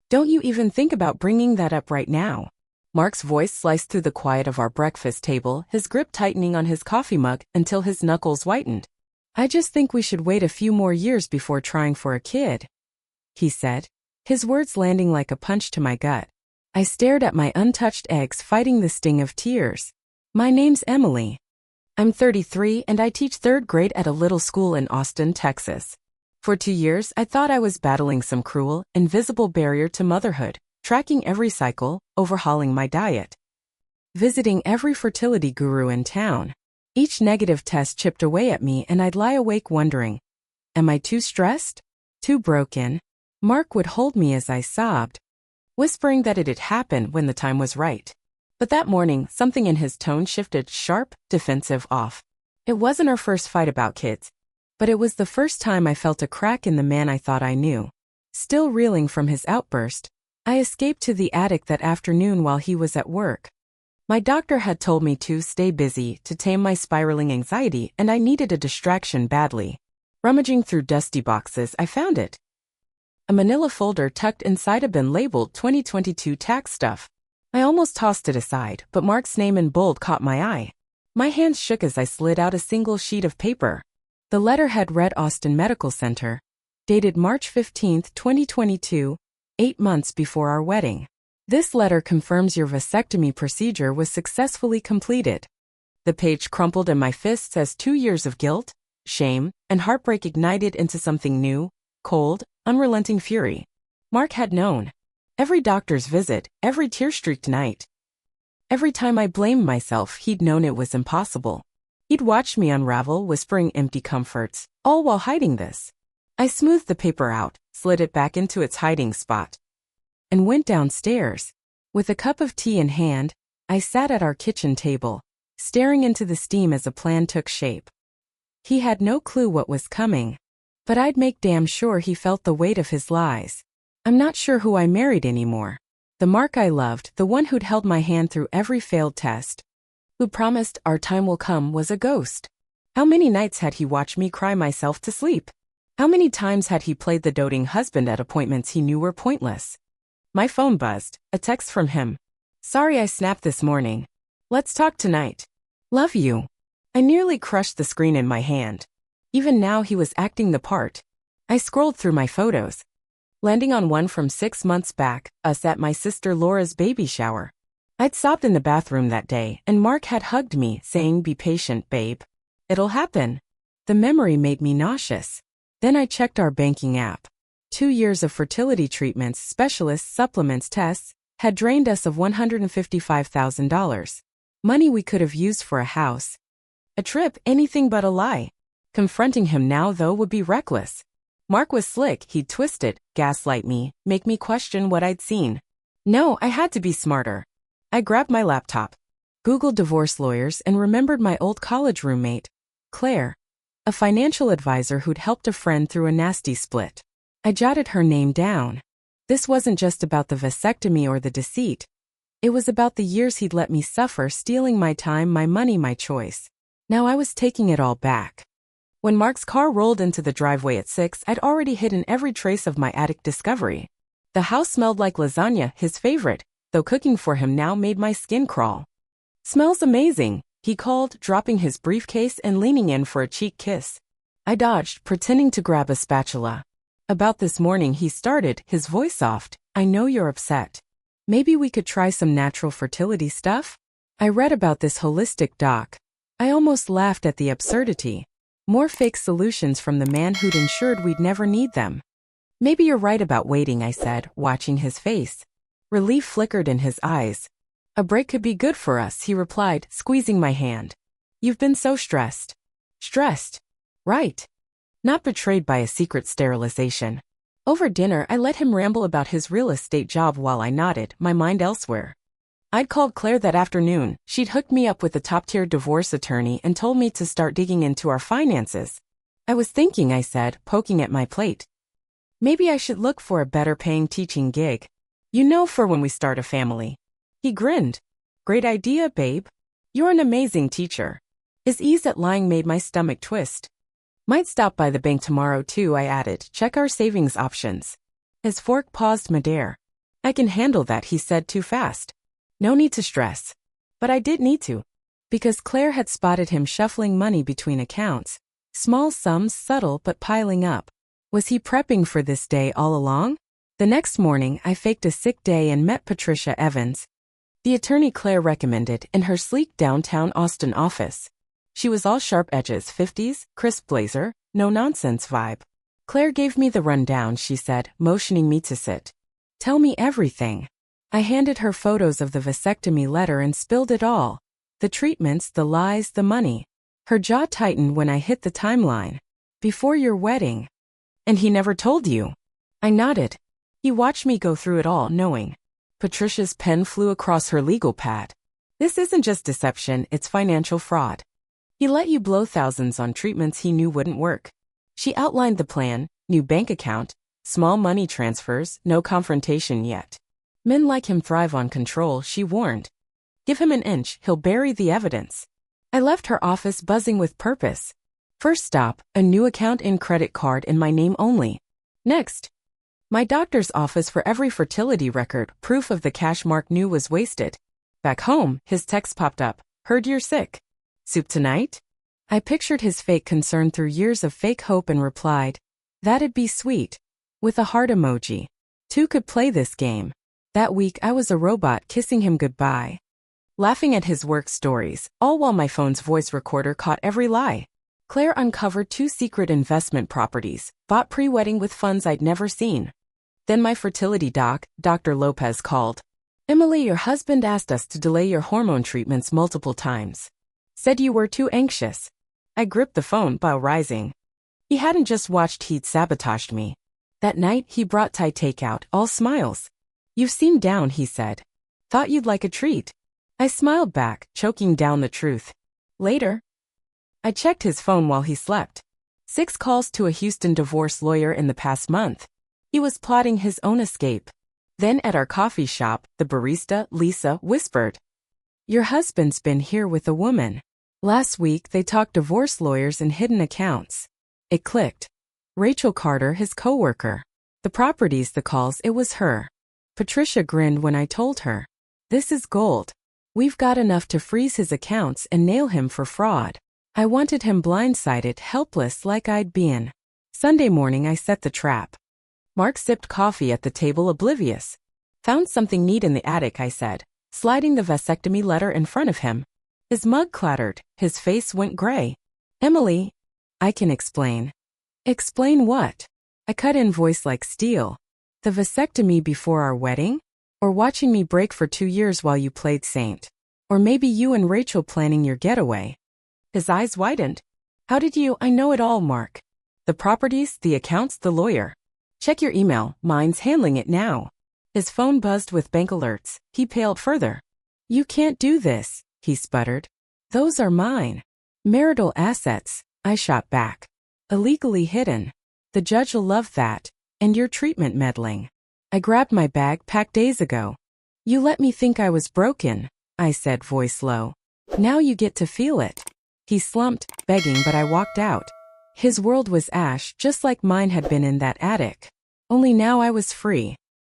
Don't you even think about bringing that up right now. Mark's voice sliced through the quiet of our breakfast table, his grip tightening on his coffee mug until his knuckles whitened. I just think we should wait a few more years before trying for a kid, he said, his words landing like a punch to my gut. I stared at my untouched eggs fighting the sting of tears. My name's Emily. I'm 33 and I teach 3rd grade at a little school in Austin, Texas. For 2 years, I thought I was battling some cruel, invisible barrier to motherhood, tracking every cycle, overhauling my diet, visiting every fertility guru in town. Each negative test chipped away at me and I'd lie awake wondering, am I too stressed? Too broken? Mark would hold me as I sobbed, whispering that it'd happen when the time was right. But that morning, something in his tone shifted sharp, defensive off. It wasn't our first fight about kids, but it was the first time I felt a crack in the man I thought I knew. Still reeling from his outburst, I escaped to the attic that afternoon while he was at work. My doctor had told me to stay busy to tame my spiraling anxiety, and I needed a distraction badly. Rummaging through dusty boxes, I found it. A manila folder tucked inside a bin labeled 2022 tax stuff. I almost tossed it aside, but Mark's name in bold caught my eye. My hands shook as I slid out a single sheet of paper. The letterhead read Austin Medical Center, dated March 15, 2022, 8 months before our wedding. This letter confirms your vasectomy procedure was successfully completed. The page crumpled in my fists as 2 years of guilt, shame, and heartbreak ignited into something new, cold, unrelenting fury. Mark had known. Every doctor's visit, every tear-streaked night. Every time I blamed myself, he'd known it was impossible. He'd watched me unravel, whispering empty comforts, all while hiding this. I smoothed the paper out, slid it back into its hiding spot, and went downstairs. With a cup of tea in hand, I sat at our kitchen table, staring into the steam as a plan took shape. He had no clue what was coming, but I'd make damn sure he felt the weight of his lies. I'm not sure who I married anymore. The Mark I loved, the one who'd held my hand through every failed test, who promised our time will come, was a ghost. How many nights had he watched me cry myself to sleep? How many times had he played the doting husband at appointments he knew were pointless? My phone buzzed, a text from him. Sorry I snapped this morning. Let's talk tonight. Love you. I nearly crushed the screen in my hand. Even now he was acting the part. I scrolled through my photos, landing on one from 6 months back, us at my sister Laura's baby shower. I'd sobbed in the bathroom that day, and Mark had hugged me, saying, "Be patient, babe. It'll happen." The memory made me nauseous. Then I checked our banking app. 2 years of fertility treatments, specialists, supplements, tests, had drained us of $155,000. Money we could have used for a house, a trip, anything but a lie. Confronting him now, though, would be reckless. Mark was slick. He'd twist it, gaslight me, make me question what I'd seen. No, I had to be smarter. I grabbed my laptop, Googled divorce lawyers, and remembered my old college roommate, Claire, a financial advisor who'd helped a friend through a nasty split. I jotted her name down. This wasn't just about the vasectomy or the deceit. It was about the years he'd let me suffer, stealing my time, my money, my choice. Now I was taking it all back. When Mark's car rolled into the driveway at 6, I'd already hidden every trace of my attic discovery. The house smelled like lasagna, his favorite, though cooking for him now made my skin crawl. "Smells amazing," he called, dropping his briefcase and leaning in for a cheek kiss. I dodged, pretending to grab a spatula. "About this morning," he started, his voice soft. "I know you're upset. Maybe we could try some natural fertility stuff?" I read about this holistic doc. I almost laughed at the absurdity. More fake solutions from the man who'd ensured we'd never need them. "Maybe you're right about waiting," I said, watching his face. Relief flickered in his eyes. "A break could be good for us," he replied, squeezing my hand. "You've been so stressed." Stressed? Right. Not betrayed by a secret sterilization. Over dinner, I let him ramble about his real estate job while I nodded, my mind elsewhere. I'd called Claire that afternoon. She'd hooked me up with a top-tier divorce attorney and told me to start digging into our finances. "I was thinking," I said, poking at my plate, "maybe I should look for a better-paying teaching gig. You know, for when we start a family." He grinned. "Great idea, babe. You're an amazing teacher." His ease at lying made my stomach twist. "Might stop by the bank tomorrow too," I added. "Check our savings options." His fork paused midair. I can handle that, he said too fast. No need to stress. But I did need to. Because Claire had spotted him shuffling money between accounts. Small sums, subtle but piling up. Was he prepping for this day all along? The next morning, I faked a sick day and met Patricia Evans, the attorney Claire recommended, in her sleek downtown Austin office. She was all sharp edges, 50s, crisp blazer, no-nonsense vibe. Claire gave me the rundown, she said, motioning me to sit. Tell me everything. I handed her photos of the vasectomy letter and spilled it all. The treatments, the lies, the money. Her jaw tightened when I hit the timeline. Before your wedding. And he never told you? I nodded. He watched me go through it all, knowing. Patricia's pen flew across her legal pad. This isn't just deception, it's financial fraud. He let you blow thousands on treatments he knew wouldn't work. She outlined the plan: new bank account, small money transfers, no confrontation yet. Men like him thrive on control, she warned. Give him an inch, he'll bury the evidence. I left her office buzzing with purpose. First stop, a new account and credit card in my name only. Next, my doctor's office for every fertility record, proof of the cash Mark knew was wasted. Back home, his text popped up. Heard you're sick. Soup tonight? I pictured his fake concern through years of fake hope and replied, that'd be sweet. With a heart emoji. Two could play this game. That week I was a robot kissing him goodbye. Laughing at his work stories, all while my phone's voice recorder caught every lie. Claire uncovered 2 secret investment properties, bought pre-wedding with funds I'd never seen. Then my fertility doc, Dr. Lopez, called. Emily, your husband asked us to delay your hormone treatments multiple times. Said you were too anxious. I gripped the phone while rising. He hadn't just watched, he'd sabotaged me. That night, he brought Thai takeout, all smiles. You've seemed down, he said. Thought you'd like a treat. I smiled back, choking down the truth. Later, I checked his phone while he slept. 6 calls to a Houston divorce lawyer in the past month. He was plotting his own escape. Then at our coffee shop, the barista, Lisa, whispered, your husband's been here with a woman. Last week they talked divorce lawyers and hidden accounts. It clicked. Rachel Carter, his coworker. The properties, the calls, it was her. Patricia grinned when I told her. This is gold. We've got enough to freeze his accounts and nail him for fraud. I wanted him blindsided, helpless like I'd been. Sunday morning I set the trap. Mark sipped coffee at the table, oblivious. Found something neat in the attic, I said, sliding the vasectomy letter in front of him. His mug clattered, his face went gray. Emily, I can explain. Explain what? I cut in, voice like steel. The vasectomy before our wedding? Or watching me break for 2 years while you played saint? Or maybe you and Rachel planning your getaway? His eyes widened. How did you? I know it all, Mark. The properties, the accounts, the lawyer. Check your email, mine's handling it now. His phone buzzed with bank alerts. He paled further. You can't do this, he sputtered. Those are mine. Marital assets, I shot back. Illegally hidden. The judge'll love that. And your treatment meddling. I grabbed my bag, packed days ago. You let me think I was broken, I said, voice low. Now you get to feel it. He slumped, begging, but I walked out. His world was ash, just like mine had been in that attic. Only now I was free.